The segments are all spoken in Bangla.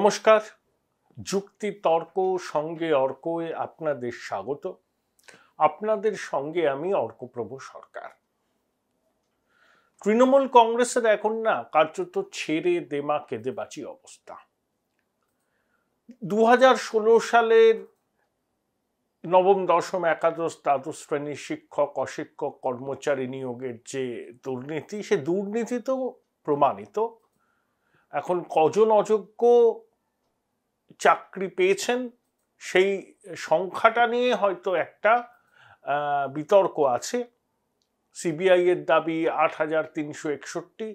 নমস্কার, যুক্তি তর্ক সঙ্গে অর্কয়ে আপনাদের স্বাগত। আপনাদের সঙ্গে আমি অর্কপ্রভ সরকার। তৃণমূল কংগ্রেসের এখন না কার্যত ছেড়ে দেমা কেঁদে বাঁচি অবস্থা। 2016 সালের নবম, দশম, একাদশ, দ্বাদশ শ্রেণীর শিক্ষক অশিক্ষক কর্মচারী নিয়োগের যে দুর্নীতি, সে দুর্নীতি তো প্রমাণিত। এখন কজন অযোগ্য চাকরি পেয়েছেন সেই সংখ্যাটা নিয়ে হয়তো একটা বিতর্ক আছে। সিবিআই এর দাবি 8,361,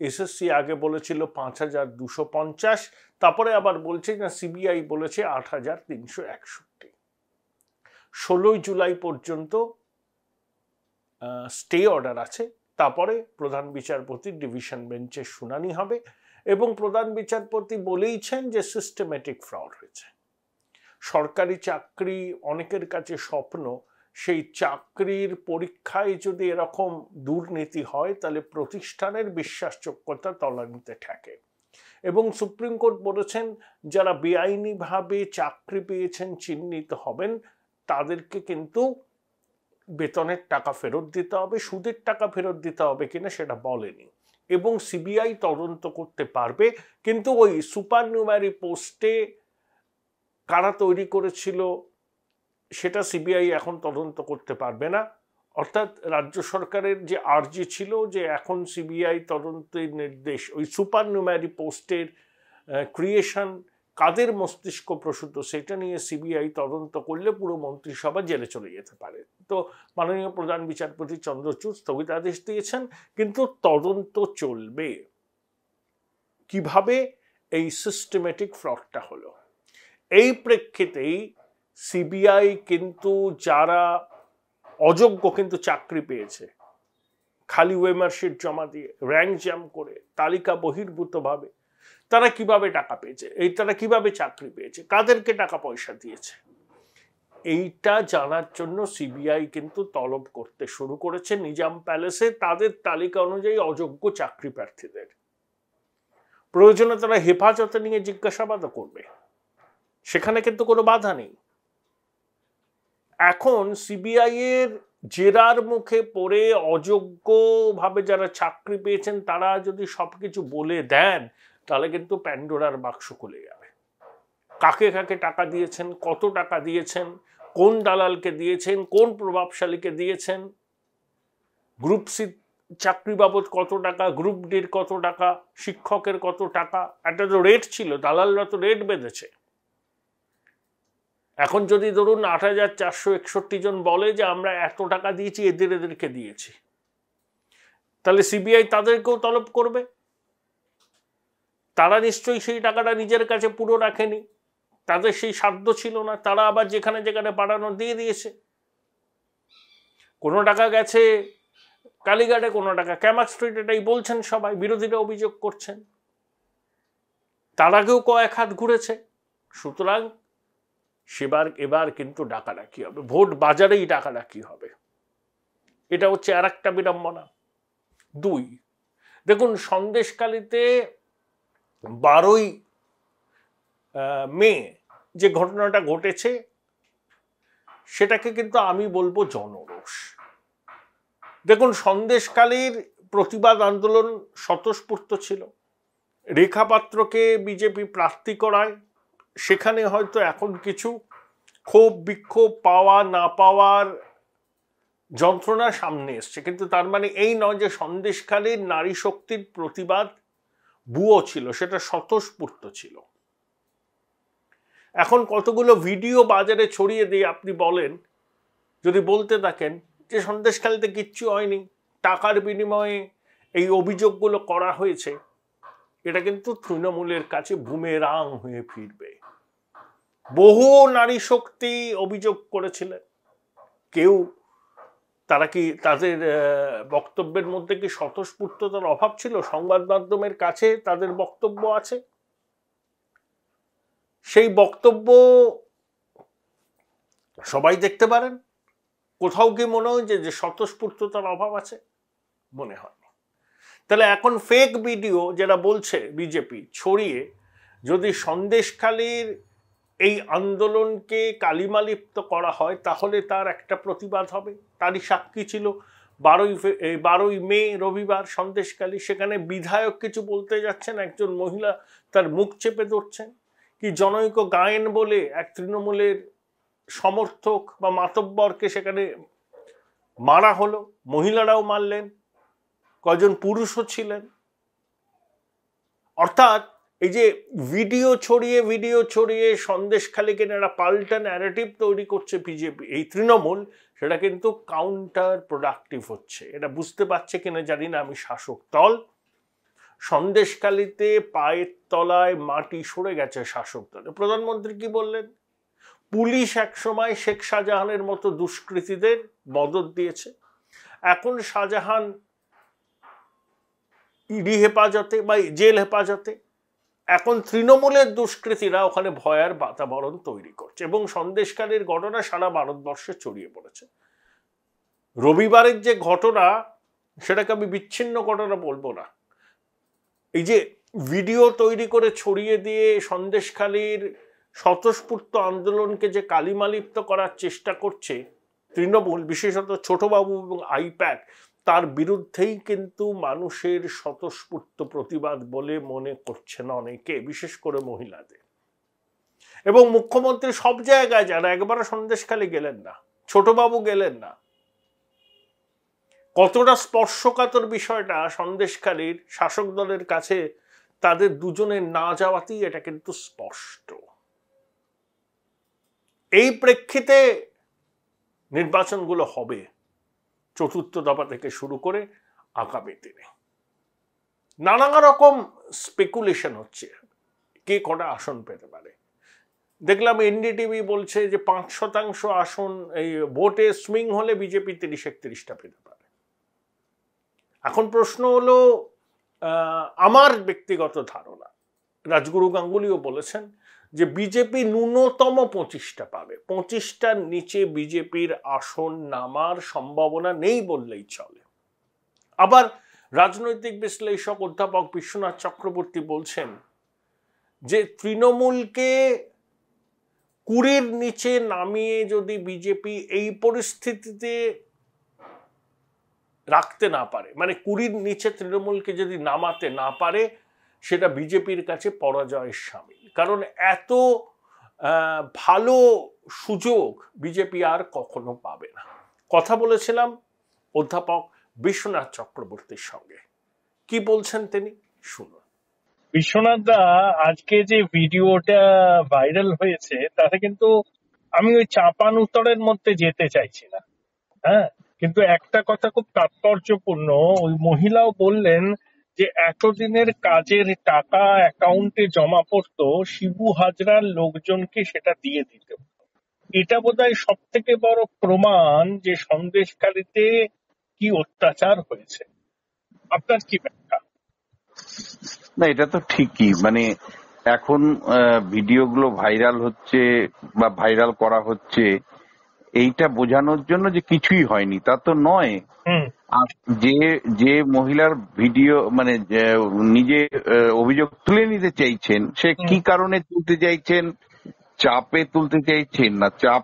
এসএসসি আগে বলেছিল 5,250, তারপরে আবার বলছে না সিবিআই বলেছে 8,361। 16 জুলাই পর্যন্ত স্টে অর্ডার আছে, তারপরে প্রধান বিচারপতির ডিভিশন বেঞ্চের শুনানি হবে এবং প্রধান বিচারপতি বলেইছেন যে সিস্টেমেটিক ফ্রড হয়েছে। সরকারি চাকরি অনেকের কাছে স্বপ্ন, সেই চাকরির পরীক্ষায় যদি এরকম দুর্নীতি হয় তাহলে প্রতিষ্ঠানের বিশ্বাসযোগ্যতা তলানিতে ঠেকে। এবং সুপ্রিম কোর্ট বলেছেন যারা বেআইনিভাবে চাকরি পেয়েছেন চিহ্নিত হবেন তাদেরকে কিন্তু বেতনের টাকা ফেরত দিতে হবে, সুদের টাকা ফেরত দিতে হবে কিনা সেটা বলেনি। এবং সিবিআই তদন্ত করতে পারবে, কিন্তু ওই সুপারনুমারি পোস্টে কারা তৈরি করেছিল সেটা সিবিআই এখন তদন্ত করতে পারবে না। অর্থাৎ রাজ্য সরকারের যে আর্জি ছিল যে এখন সিবিআই তদন্তের নির্দেশ, ওই সুপারনুমারি পোস্টের ক্রিয়েশন কাদের মস্তিষ্ক প্রসূত সেটা নিয়ে সিবিআই তদন্ত করলে পুরো মন্ত্রিসভা জেলে চলে যেতে পারে। তো মাননীয় প্রধান বিচারপতি চন্দ্রচূড় স্থগিতাদেশ দিয়েছেন, কিন্তু তদন্ত চলবে কিভাবে এই সিস্টেমেটিক ফ্রডটা হলো। এই প্রেক্ষিতেই সিবিআই কিন্তু যারা অযোগ্য কিন্তু চাকরি পেয়েছে, খালি ওয়েমার্কশিট জমা দিয়ে র্যাঙ্ক জ্যাম করে তালিকা বহির্ভূতভাবে, তারা কিভাবে টাকা পেয়েছে, তারা কিভাবে চাকরি পেয়েছে, কাদেরকে টাকা পয়সা দিয়েছে, এইটা জানার জন্য সিবিআই কিন্তু তলব করতে শুরু করেছে নিজাম প্যালেসে তাদের তালিকা অনুযায়ী অযোগ্য চাকরি প্রার্থীদের। প্রয়োজনে তারা হেফাজতে নিয়ে জিজ্ঞাসাবাদও করবে, সেখানে কিন্তু কোনো বাধা নেই। এখন সিবিআই এর জেরার মুখে পড়ে অযোগ্যভাবে যারা চাকরি পেয়েছেন তারা যদি সবকিছু বলে দেন তাহলে কিন্তু প্যান্ডোরার বাক্স খুলে যাবে। কাকে কাকে টাকা দিয়েছেন, কত টাকা দিয়েছেন, কোন দালালকে দিয়েছেন, কোন প্রভাবশালীকে দিয়েছেন, গ্রুপ সি চাকরি বাবদ কত টাকা, গ্রুপ ডির কত টাকা, শিক্ষকের কত টাকা, একটা তো রেট ছিল, দালালরা তো রেট বেঁধেছে। এখন যদি ধরুন 8,461 জন বলে যে আমরা এত টাকা দিয়েছি, এদেরকে দিয়েছি, তাহলে সিবিআই তাদেরকেও তলব করবে। তারা নিশ্চয়ই সেই টাকাটা নিজের কাছে পুরো রাখেনি, তাদের সেই সাধ্য ছিল না, তারা আবার যেখানে যেখানে পাঠানো দিয়ে দিয়েছে। কোনো টাকা গেছে কালীঘাটে, কোনো টাকা ক্যামাক স্ট্রিট, এটাই বলছেন সবাই, বিরোধীরা অভিযোগ করছেন। তার আগেও কয়েক হাত ঘুরেছে। সুতরাং এবার কিন্তু ডাকাডাকি হবে, ভোট বাজারেই ডাকাডাকি হবে। এটা হচ্ছে আর একটা বিড়ম্বনা। 2, দেখুন সন্দেশখালীতে 12ই মে যে ঘটনাটা ঘটেছে সেটাকে কিন্তু আমি বলবো জনরোষ। দেখুন সন্দেশখালীর প্রতিবাদ আন্দোলন স্বতঃস্ফূর্ত ছিল, রেখা পাত্রকে বিজেপি প্রার্থী করায় সেখানে হয়তো এখন কিছু ক্ষোভ বিক্ষোভ পাওয়া না পাওয়ার যন্ত্রণা সামনে এসছে, কিন্তু তার মানে এই নয় যে সন্দেশখালীর নারী শক্তির প্রতিবাদ ভুয়ো ছিল, সেটা স্বতঃস্ফূর্ত ছিল। এখন কতগুলো ভিডিও বাজারে ছড়িয়ে দিয়ে আপনি বলেন, যদি বলতে থাকেন যে সন্দেশখালীতে কিচ্ছু হয়নি, টাকার বিনিময়ে এই অভিযোগগুলো করা হয়েছে, এটা কিন্তু তৃণমূলের কাছে বুমেরাং হয়ে ফিরবে। বহু নারী শক্তি অভিযোগ করেছিলেন, কেউ তারা কি তাদের বক্তব্যের মধ্যে কি স্বতঃস্ফূর্ততার অভাব ছিল? সংবাদ মাধ্যমের কাছে তাদের বক্তব্য আছে, সেই বক্তব্য সবাই দেখতে পারেন। কোথাও কি মনে হয় যে স্বতঃস্ফূর্ততার অভাব আছে? মনে হয়। তাহলে এখন ফেক ভিডিও যেটা বলছে বিজেপি ছড়িয়ে যদি সন্দেশখালীর এই আন্দোলনকে কালিমালিপ্ত করা হয় তাহলে তার একটা প্রতিবাদ হবে। তারই সাক্ষী ছিল 12ই মে রবিবার সন্দেশখালী, সেখানে বিধায়ক কিছু বলতে যাচ্ছেন, একজন মহিলা তার মুখ চেপে ধরছেন, কি জনৈক গায়েন বলে এক তৃণমূলের সমর্থক বা মাতব্বরকে সেখানে মারা হলো, মহিলারাও মারলেন, কয়জন পুরুষও ছিলেন। অর্থাৎ এই যে ভিডিও ছড়িয়ে সন্দেশখালীকে একটা পাল্টা ন্যারেটিভ তৈরি করছে বিজেপি, এই তৃণমূল, সেটা কিন্তু কাউন্টার প্রোডাক্টিভ হচ্ছে। এটা বুঝতে পারছে কিনা জানি না আমি শাসক দল। সন্দেশখালীতে পায়ের তলায় মাটি সরে গেছে শাসক দলে। প্রধানমন্ত্রী কি বললেন? পুলিশ একসময় শেখ শাহজাহানের মতো দুষ্কৃতীদের মদদ দিয়েছে, এখন শাহজাহান ইডি হেফাজতে বা জেল হেফাজতে, এখন তৃণমূলের দুষ্কৃতীরা ওখানে ভয়ার বাতাবরণ তৈরি করছে এবং সন্দেশখালীর ঘটনা সারা ভারতবর্ষে ছড়িয়ে পড়েছে। রবিবারের যে ঘটনা সেটাকে আমি বিচ্ছিন্ন ঘটনা বলবো না। এই যে ভিডিও তৈরি করে ছড়িয়ে দিয়ে সন্দেশখালীর স্বতঃস্ফূর্ত আন্দোলনকে যে কালিমালিপ্ত করার চেষ্টা করছে তৃণমূল, বিশেষত ছোটবাবু এবং আইপ্যাক, তার বিরুদ্ধেই কিন্তু মানুষের স্বতঃস্ফূর্ত প্রতিবাদ বলে মনে করছে না অনেকে, বিশেষ করে মহিলাদের। এবং মুখ্যমন্ত্রী সব জায়গায় যারা একবারও সন্দেশখালী গেলেন না, ছোটবাবু গেলেন না। কতটা স্পর্শকাতর বিষয়টা সন্দেশখালীর শাসক দলের কাছে তাদের দুজনের না যাওয়াতেই এটা কিন্তু স্পষ্ট। এই প্রেক্ষিতে নির্বাচনগুলো হবে চতুর্থ দফা থেকে শুরু করে আগামী দিনে। নানা রকম স্পেকুলেশন হচ্ছে কে কটা আসন পেতে পারে। দেখলাম এনডিটিভি বলছে যে 5% আসন এই ভোটে সুইং হলে বিজেপি 30-31টা পেতে পারে। এখন প্রশ্ন হলো, আমার ব্যক্তিগত ধারণা, রাজগুরু গাঙ্গুলিও বলেছেন যে বিজেপি ন্যূনতম 25টা পাবে, 25টার নিচে বিজেপির আসন নামার সম্ভাবনা নেই বললেই চলে। আবার রাজনৈতিক বিশ্লেষক অধ্যাপক বিশ্বনাথ চক্রবর্তী বলছেন যে তৃণমূলকে 20-র নিচে নামিয়ে যদি বিজেপি এই পরিস্থিতিতে রাখতে না পারে, মানে 20-র নিচে তৃণমূলকে যদি নামাতে না পারে, সেটা বিজেপির কাছে পরাজয়ের শামিল। কারণ এত ভালো সুযোগ বিজেপি আর কখনো পাবে না। কথা বলেছিলাম অধ্যাপক বিশ্বনাথ চক্রবর্তীর সঙ্গে, কি বলছেন তিনি শুনুন। বিশ্বনাথ দা, আজকে যে ভিডিওটা ভাইরাল হয়েছে তাতে কিন্তু আমি ওই চাপান উত্তরের মধ্যে যেতে চাইছি না, হ্যাঁ, কিন্তু একটা কথা খুব তাৎপর্যপূর্ণ। ওই মহিলাও বললেন যে এতদিনের কাজের টাকা অ্যাকাউন্টে জমা পড়তো, শিবু হাজরার লোকজনকে সেটা দিয়ে দিত। এটা বোধহয় সব থেকে বড় প্রমাণ যে সন্দেশখালীতে কি অত্যাচার হয়েছে। আপনার কি ব্যাখ্যা? না, এটা তো ঠিকই, মানে এখন ভিডিওগুলো ভাইরাল হচ্ছে বা ভাইরাল করা হচ্ছে এইটা বোঝানোর জন্য যে কিছুই হয়নি তা তো নয়। আর যে মহিলার ভিডিও মানে নিজে অভিযোগ তুলে নিতে চাইছেন, সে কি কারণে তুলতে চাইছেন, চাপে তুলতে চাইছেন না চাপ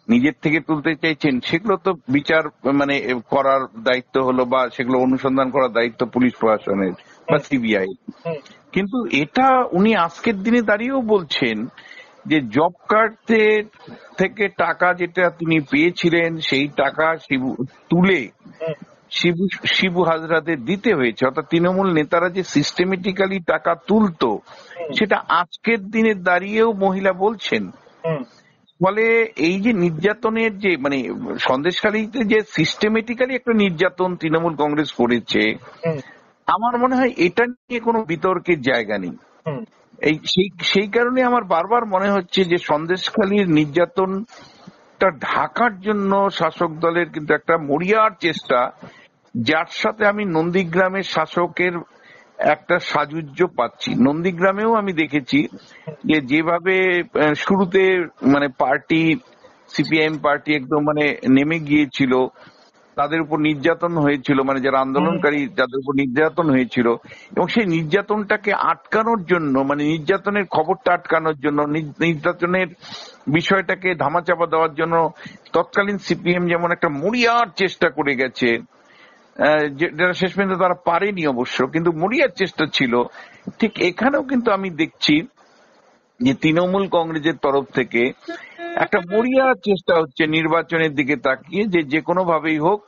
নিজের থেকে তুলতে চাইছেন, সেগুলো তো বিচার মানে করার দায়িত্ব হলো বা সেগুলো অনুসন্ধান করার দায়িত্ব পুলিশ প্রশাসনের বা সিবিআই। কিন্তু এটা উনি আজকের দিনে দাঁড়িয়েও বলছেন যে জব কার্ড থেকে টাকা যেটা তিনি পেয়েছিলেন সেই টাকা তুলে শিবু হাজরাদের দিতে হয়েছে। অর্থাৎ তৃণমূল নেতারা যে সিস্টেমেটিক্যালি টাকা তুলতো সেটা আজকের দিনে দাঁড়িয়েও মহিলা বলছেন। ফলে এই যে নির্যাতনের যে মানে সন্দেশখালীতে যে সিস্টেমেটিক্যালি একটা নির্যাতন তৃণমূল কংগ্রেস করেছে, আমার মনে হয় এটা নিয়ে কোনো বিতর্কের জায়গা নেই। সেই কারণে আমার বারবার মনে হচ্ছে যে সন্দেশখালীর নির্যাতনটা ঢাকার জন্য শাসক দলের কিন্তু একটা মরিয়ার চেষ্টা, যার সাথে আমি নন্দীগ্রামের শাসকের একটা সাযুজ্য পাচ্ছি। নন্দীগ্রামেও আমি দেখেছি যে যেভাবে শুরুতে মানে পার্টি সিপিআইএম পার্টি একদম মানে নেমে গিয়েছিল তাদের উপর নির্যাতন হয়েছিল, মানে যারা আন্দোলনকারী যাদের উপর নির্যাতন হয়েছিল, এবং সেই নির্যাতনটাকে আটকানোর জন্য, মানে নির্যাতনের খবরটা আটকানোর জন্য, নির্যাতনের বিষয়টাকে ধামাচাপা দেওয়ার জন্য তৎকালীন সিপিএম যেমন একটা মরিয়ার চেষ্টা করে গেছে, যেটা শেষ পর্যন্ত তারা পারেনি অবশ্য, কিন্তু মরিয়ার চেষ্টা ছিল। ঠিক এখানেও কিন্তু আমি দেখছি যে তৃণমূল কংগ্রেসের তরফ থেকে একটা মরিয়া চেষ্টা হচ্ছে নির্বাচনের দিকে তাকিয়ে, যে কোনো ভাবেই হোক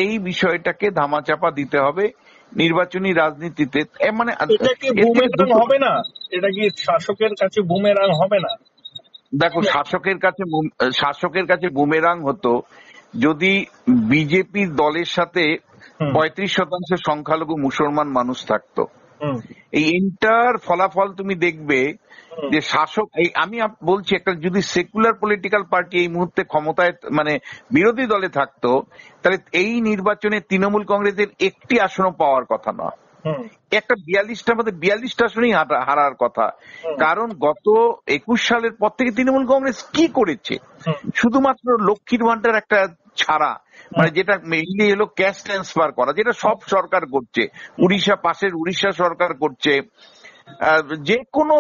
এই বিষয়টাকে ধামাচাপা দিতে হবে নির্বাচনী রাজনীতিতে। মানে এটা কি বুমেরাং হবে না? এটা কি শাসকের কাছে বুমেরাং হবে না? দেখো, শাসকের কাছে বুমেরাং হতো যদি বিজেপির দলের সাথে 35% সংখ্যালঘু মুসলমান মানুষ থাকতো। এই এন্টার ফলাফল তুমি দেখবে যে শাসক, আমি বলছি একটা যদি সেকুলার পলিটিক্যাল পার্টি এই মুহূর্তে ক্ষমতায়, মানে বিরোধী দলে থাকতো, তাহলে এই নির্বাচনে তৃণমূল কংগ্রেসের একটি আসনও পাওয়ার কথা নয়। একটা 42টার মধ্যে 42টা আসনেই হারার কথা। কারণ গত 21 সালের পর থেকে তৃণমূল কংগ্রেস কি করেছে? শুধুমাত্র লক্ষ্মীর ভান্ডার একটা ছাড়া, মানে যেটা মেইনলি হলো ক্যাশ ট্রান্সফার করা, যেটা সব সরকার করছে, পাশের উড়িষ্যা সরকার করছে, যে কোনো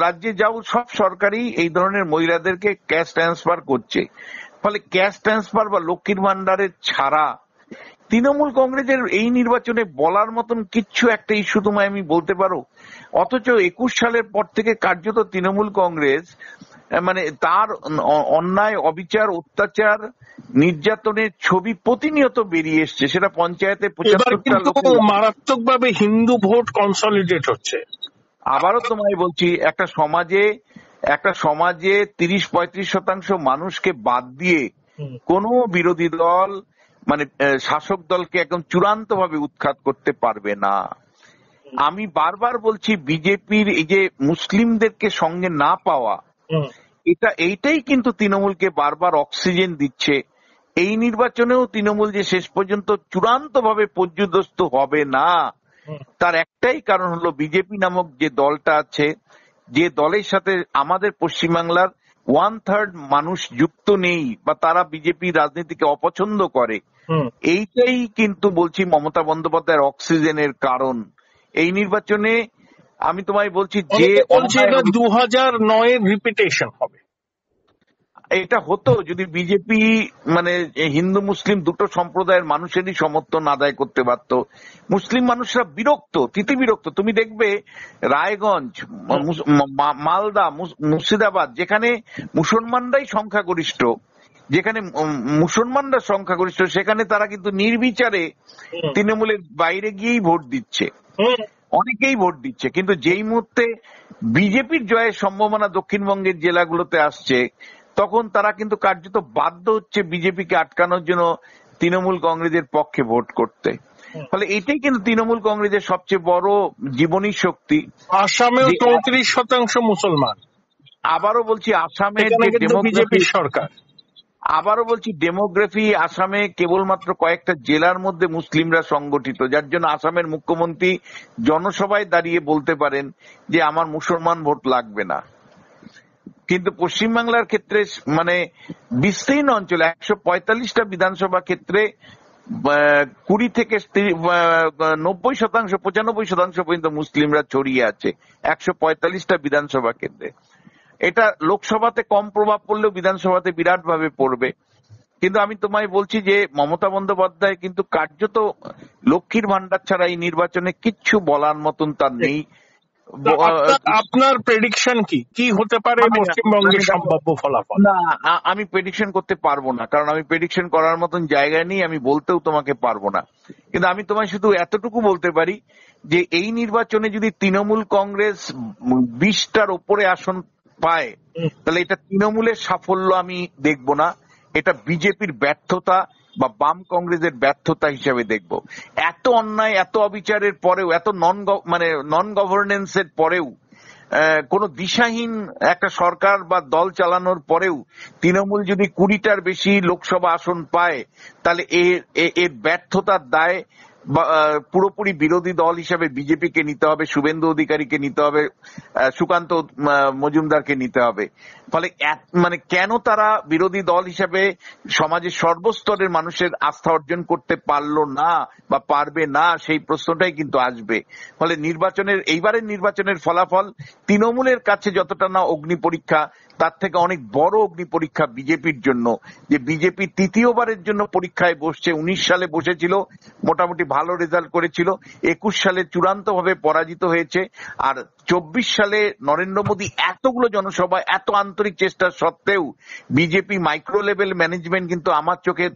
রাজ্যে যাও সব সরকারই এই ধরনের মহিলাদেরকে ক্যাশ ট্রান্সফার করছে। ফলে ক্যাশ ট্রান্সফার বা লক্ষ্মীর ভান্ডারের ছাড়া তৃণমূল কংগ্রেসের এই নির্বাচনে বলার মতন কিচ্ছু একটা ইস্যু তোমায় আমি বলতে পারো? অথচ 21 সালের পর থেকে কার্যত তৃণমূল কংগ্রেস মানে তার অন্যায়, অবিচার, অত্যাচার, নির্যাতনের ছবি প্রতিনিয়ত বেরিয়ে এসছে। সেটা পঞ্চায়েতে 75টা লোক, মারাত্মকভাবে হিন্দু ভোট কনসলিডেট হচ্ছে। আবারও তোমায় বলছি, একটা সমাজে 30-35% মানুষকে বাদ দিয়ে কোনো বিরোধী দল, মানে শাসক দলকে একদম চূড়ান্ত ভাবে উৎখাত করতে পারবে না। আমি বারবার বলছি, বিজেপির এই যে মুসলিমদেরকে সঙ্গে না পাওয়া, এইটাই কিন্তু তৃণমূলকে বারবার অক্সিজেন দিচ্ছে। এই নির্বাচনেও তৃণমূল যে শেষ পর্যন্ত চূড়ান্ত ভাবে পর্যুদস্ত হবে না, তার একটাই কারণ হলো বিজেপি নামক যে দলটা আছে, যে দলের সাথে আমাদের পশ্চিমবাংলার 1/3 মানুষ যুক্ত নেই, বা তারা বিজেপি রাজনীতিকে অপছন্দ করে। এইটাই কিন্তু বলছি মমতা বন্দ্যোপাধ্যায়ের অক্সিজেনের কারণ। এই নির্বাচনে আমি তোমায় বলছি যে 2009-এর রিপিটেশন হবে। এটা হতো যদি বিজেপি মানে হিন্দু মুসলিম দুটো সম্প্রদায়ের মানুষেরই সমর্থন আদায় করতে পারত। মুসলিম মানুষরা বিরক্ত, তিতিবিরক্ত। তুমি দেখবে রায়গঞ্জ, মালদা, মুর্শিদাবাদ, যেখানে মুসলমানরাই সংখ্যাগরিষ্ঠ, সেখানে তারা কিন্তু নির্বিচারে তৃণমূলের বাইরে গিয়েই ভোট দিচ্ছে, অনেকেই ভোট দিচ্ছে। কিন্তু যেই মুহূর্তে বিজেপির জয়ের সম্ভাবনা দক্ষিণবঙ্গের জেলাগুলোতে আসছে, তখন তারা কিন্তু কার্যত বাধ্য হচ্ছে বিজেপিকে আটকানোর জন্য তৃণমূল কংগ্রেসের পক্ষে ভোট করতে। ফলে এটাই কিন্তু তৃণমূল কংগ্রেসের সবচেয়ে বড় জীবনী শক্তি। আসামেও 34% মুসলমান। আবারও বলছি, আসামের বিজেপির সরকার, ডেমোগ্রাফি আসামে কেবলমাত্র কয়েকটা জেলার মধ্যে মুসলিমরা সংগঠিত, যার জন্য আসামের মুখ্যমন্ত্রী জনসভায় দাঁড়িয়ে বলতে পারেন যে আমার মুসলমান ভোট লাগবে না। কিন্তু পশ্চিমবাংলার ক্ষেত্রে মানে বিস্তীর্ণ অঞ্চলে 145টা বিধানসভা ক্ষেত্রে 20 থেকে 90%, 95% পর্যন্ত মুসলিমরা ছড়িয়ে আছে 145টা বিধানসভা কেন্দ্রে। এটা লোকসভাতে কম প্রভাব পড়লেও বিধানসভাতে বিরাট ভাবে পড়বে। কিন্তু আমি তোমায় বলছি যে মমতা বন্দ্যোপাধ্যায় কিন্তু কার্যত লক্ষ্মীর ভান্ডার ছাড়া এই নির্বাচনে কিচ্ছু বলার মতন তার নেই। আপনার প্রেডিকশন কি হতে পারে পশ্চিমবঙ্গের সম্ভাব্য ফলাফল? না, আমি প্রেডিকশন করতে পারবো না, কারণ আমি প্রেডিকশন করার মতন জায়গায় নেই, আমি বলতেও তোমাকে পারবো না। কিন্তু আমি তোমায় শুধু এতটুকু বলতে পারি যে এই নির্বাচনে যদি তৃণমূল কংগ্রেস 20টার উপরে আসন পায়, তাহলে এটা তৃণমূলের সাফল্য আমি দেখবো না, এটা বিজেপির ব্যর্থতা বা বাম কংগ্রেসের ব্যর্থতা হিসেবে দেখব। এত অন্যায়, এত অবিচারের পরেও, এত নন গভর্নেন্সের পরেও, কোন দিশাহীন একটা সরকার বা দল চালানোর পরেও তৃণমূল যদি 20টার বেশি লোকসভা আসন পায়, তাহলে এর ব্যর্থতার দায় পুরোপুরি বিরোধী দল হিসেবে বিজেপিকে নিতে হবে, শুভেন্দু অধিকারীকে নিতে হবে, সুকান্ত মজুমদারকে নিতে হবে। ফলে মানে কেন তারা বিরোধী দল হিসেবে সমাজের সর্বস্তরের মানুষের আস্থা অর্জন করতে পারলো না বা পারবে না, সেই প্রশ্নটাই কিন্তু আসবে। ফলে এইবারের নির্বাচনের ফলাফল তৃণমূলের কাছে যতটা না অগ্নি পরীক্ষা, তার থেকে অনেক বড় অগ্নি পরীক্ষা বিজেপির জন্য, যে বিজেপি তৃতীয়বারের জন্য পরীক্ষায় বসছে। 19 সালে বসেছিল, মোটামুটি ভালো রেজাল্ট করেছিল, 21 সালে চূড়ান্ত ভাবে পরাজিত হয়েছে, আর 24 সালে নরেন্দ্র মোদী এতগুলো জনসভা, এত আন্তরিক চেষ্টা সত্ত্বেও বিজেপি মাইক্রো লেভেল ম্যানেজমেন্ট কিন্তু আমার চোখে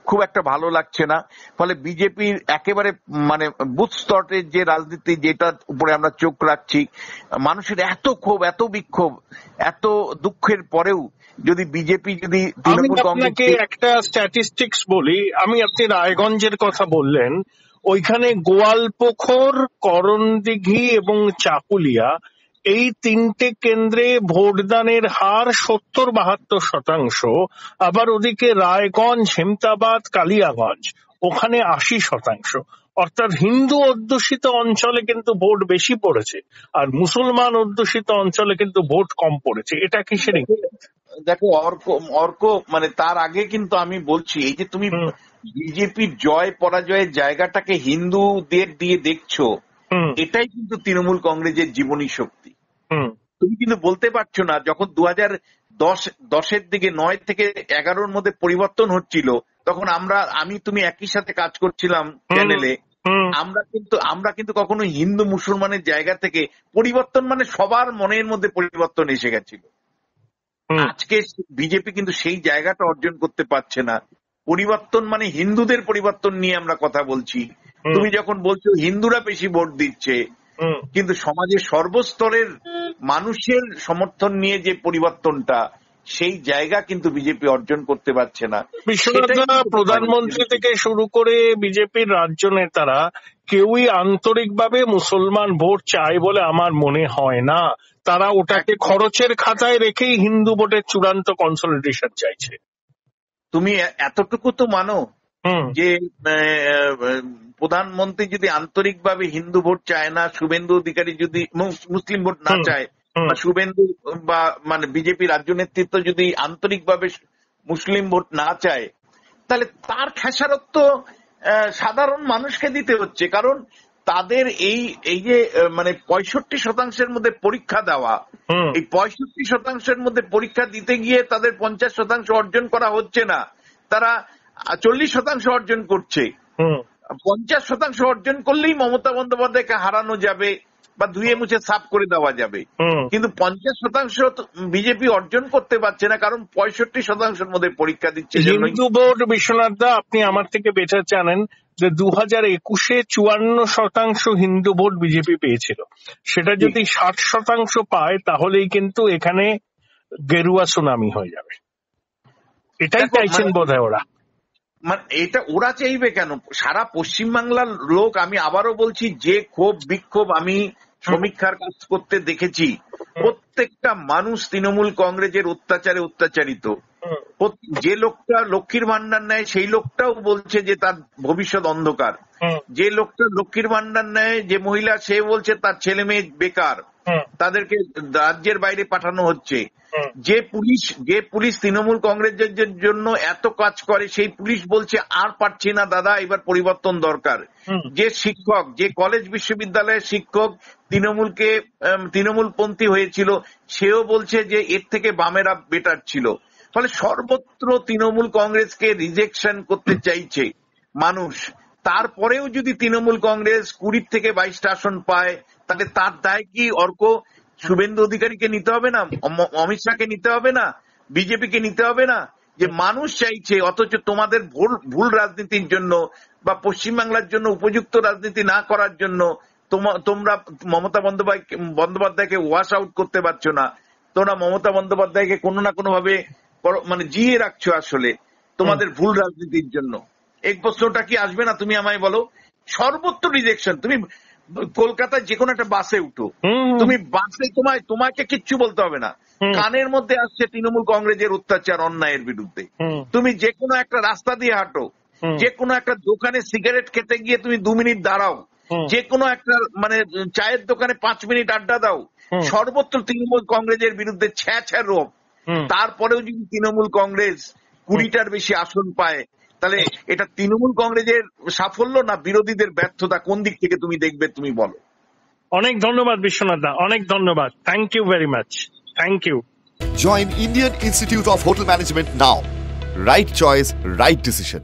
খুব একটা ভালো লাগছে না। ফলে বিজেপির একেবারে মানে বুথ স্তরের যে রাজনীতি, যেটার উপরে আমরা চোখ রাখছি, মানুষের এত ক্ষোভ, এত বিক্ষোভ, এত দুঃখের পরেও যদি বিজেপি যদি আমি আপনাকে একটা স্ট্যাটিস্টিক্স বলি। আপনি রায়গঞ্জের কথা বললেন, ওইখানে গোয়ালপুখর, করণদিঘি এবং চাকুলিয়া এই 3টে কেন্দ্রে ভোটদানের হার 70-72%। আবার ওদিকে রায়গঞ্জ, হেমতাবাদ, কালিয়াগঞ্জ ওখানে 80%। অর্থাৎ হিন্দু অধ্যুষিত অঞ্চলে কিন্তু ভোট বেশি পড়েছে, আর মুসলমান অধ্যুষিত অঞ্চলে কিন্তু ভোট কম পড়েছে। এটা কিসের? দেখো অর্ক, মানে তার আগে কিন্তু আমি বলছি, এই যে তুমি বিজেপির জয় পরাজয়ের জায়গাটাকে হিন্দুদের দিয়ে দেখছো, এটাই কিন্তু তৃণমূল কংগ্রেসের জীবনী শক্তি। তুমি কিন্তু বলতে পারছো না, যখন 2010-এর দিকে 9 থেকে 11-র মধ্যে পরিবর্তন হচ্ছিল, তখন আমি তুমি একই সাথে কাজ করছিলাম চ্যানেলে, আমরা কিন্তু কখনো হিন্দু মুসলমানের জায়গা থেকে পরিবর্তন, মানে সবার মনের মধ্যে পরিবর্তন এসে গেছিল। আজকে বিজেপি কিন্তু সেই জায়গাটা অর্জন করতে পারছে না। পরিবর্তন মানে হিন্দুদের পরিবর্তন নিয়ে আমরা কথা বলছি। তুমি যখন বলছো হিন্দুরা বেশি ভোট দিচ্ছে, কিন্তু সমাজের সর্বস্তরের মানুষের সমর্থন নিয়ে যে পরিবর্তনটা, সেই জায়গা কিন্তু বিজেপি অর্জন করতে পারছে না। প্রধানমন্ত্রী থেকে শুরু করে বিজেপির রাজ্য নেতারা কেউই আন্তরিকভাবে মুসলমান ভোট চায় বলে আমার মনে হয় না। তারা ওটাকে খরচের খাতায় রেখেই হিন্দু ভোটের চূড়ান্ত কনসলিডেশন চাইছে। তুমি এতটুকু তো মানো যে প্রধানমন্ত্রী যদি আন্তরিকভাবে হিন্দু ভোট চায় না, শুভেন্দু অধিকারী যদি মুসলিম ভোট না চায়, বা শুভেন্দু বা মানে বিজেপি রাজ্য নেতৃত্ব যদি আন্তরিকভাবে মুসলিম ভোট না চায়, তাহলে তার খেসারত তো সাধারণ মানুষকে দিতে হচ্ছে। কারণ তাদের এই যে মানে 65% মধ্যে পরীক্ষা দেওয়া, এই 65% মধ্যে পরীক্ষা দিতে গিয়ে তাদের 50% অর্জন করা হচ্ছে না, তারা 40% অর্জন করছে। 50% অর্জন করলেই মমতা বন্দ্যোপাধ্যায়কে হারানো যাবে বা ধুয়ে মুছে সাফ করে দেওয়া যাবে, কিন্তু 50% বিজেপি অর্জন করতে পারছে না, কারণ 65%-র মধ্যে পরীক্ষা দিচ্ছে। হিন্দু ভোট, বিশ্বনাথ দা আপনি আমার থেকে বেটার জানেন যে 2021-এ 54% হিন্দু ভোট বিজেপি পেয়েছিল। সেটা যদি 60% পায়, তাহলেই কিন্তু এখানে গেরুয়া সুনামি হয়ে যাবে। এটাই চাইছেন বোধহয় ওরা। মানে এটা ওরা চাইবে কেন? সারা পশ্চিমবাংলার লোক, আমি আবারও বলছি, যে ক্ষোভ বিক্ষোভ আমি সমীক্ষার কাজ করতে দেখেছি, প্রত্যেকটা মানুষ তৃণমূল কংগ্রেসের অত্যাচারে অত্যাচারিত। যে লোকটা লক্ষ্মীর ভান্ডার নেয়, সেই লোকটাও বলছে যে তার ভবিষ্যৎ অন্ধকার। যে লোকটা লক্ষ্মীর ভান্ডার নেয়, যে মহিলা, সে বলছে তার ছেলে মেয়ে বেকার, তাদেরকে রাজ্যের বাইরে পাঠানো হচ্ছে। যে পুলিশ তৃণমূল কংগ্রেসের জন্য এত কাজ করে, সেই পুলিশ বলছে আর পারছি না দাদা, এবার পরিবর্তন দরকার। যে শিক্ষক, যে কলেজ বিশ্ববিদ্যালয়ের শিক্ষক তৃণমূলপন্থী হয়েছিল, সেও বলছে যে এর থেকে বামেরা বেটার ছিল। ফলে সর্বত্র তৃণমূল কংগ্রেসকে রিজেকশন করতে চাইছে মানুষ। তারপরেও যদি তৃণমূল কংগ্রেস 20 থেকে 22টা আসন পায়, তাহলে তার দায় কি অর্ক শুভেন্দু অধিকারীকে নিতে হবে না, অমিত শাহকে নিতে হবে না, বিজেপিকে নিতে হবে না? যে মানুষ চাইছে, অথচ তোমাদের ভুল রাজনীতির জন্য বা পশ্চিমবাংলার জন্য উপযুক্ত রাজনীতি না করার জন্য তোমরা মমতা বন্দ্যোপাধ্যায়কে ওয়াশ আউট করতে পারছো না। তোমরা মমতা বন্দ্যোপাধ্যায়কে কোনো না কোনো ভাবে মানে জিয়ে রাখছো আসলে তোমাদের ভুল রাজনীতির জন্য। এই প্রশ্নটা কি আসবে না? তুমি আমায় বলো। সর্বত্র রিজেকশন। তুমি কলকাতায় যে কোনো একটা বাসে উঠো, তুমি বাসে তোমাকে কিচ্ছু বলতে হবে না, কানের মধ্যে আসছে তৃণমূল কংগ্রেসের অত্যাচার, অন্যায়ের বিরুদ্ধে। তুমি যে কোনো একটা রাস্তা দিয়ে হাঁটো, যে কোনো একটা দোকানে সিগারেট খেতে গিয়ে তুমি 2 মিনিট দাঁড়াও, যে কোনো একটা মানে চায়ের দোকানে 5 মিনিট আড্ডা দাও, সর্বত্র তৃণমূল কংগ্রেসের বিরুদ্ধে ছ্যা রোপ। তারপরেও যদি তৃণমূল কংগ্রেস 20টার বেশি আসন পায়, তাহলে এটা তৃণমূল কংগ্রেসের সাফল্য না বিরোধীদের ব্যর্থতা, কোন দিক থেকে তুমি দেখবে তুমি বলো? অনেক ধন্যবাদ বিশ্বনাথ দা, অনেক ধন্যবাদ। Thank you very much. Thank you. Join Indian Institute of Hotel Management now. Right choice, right decision.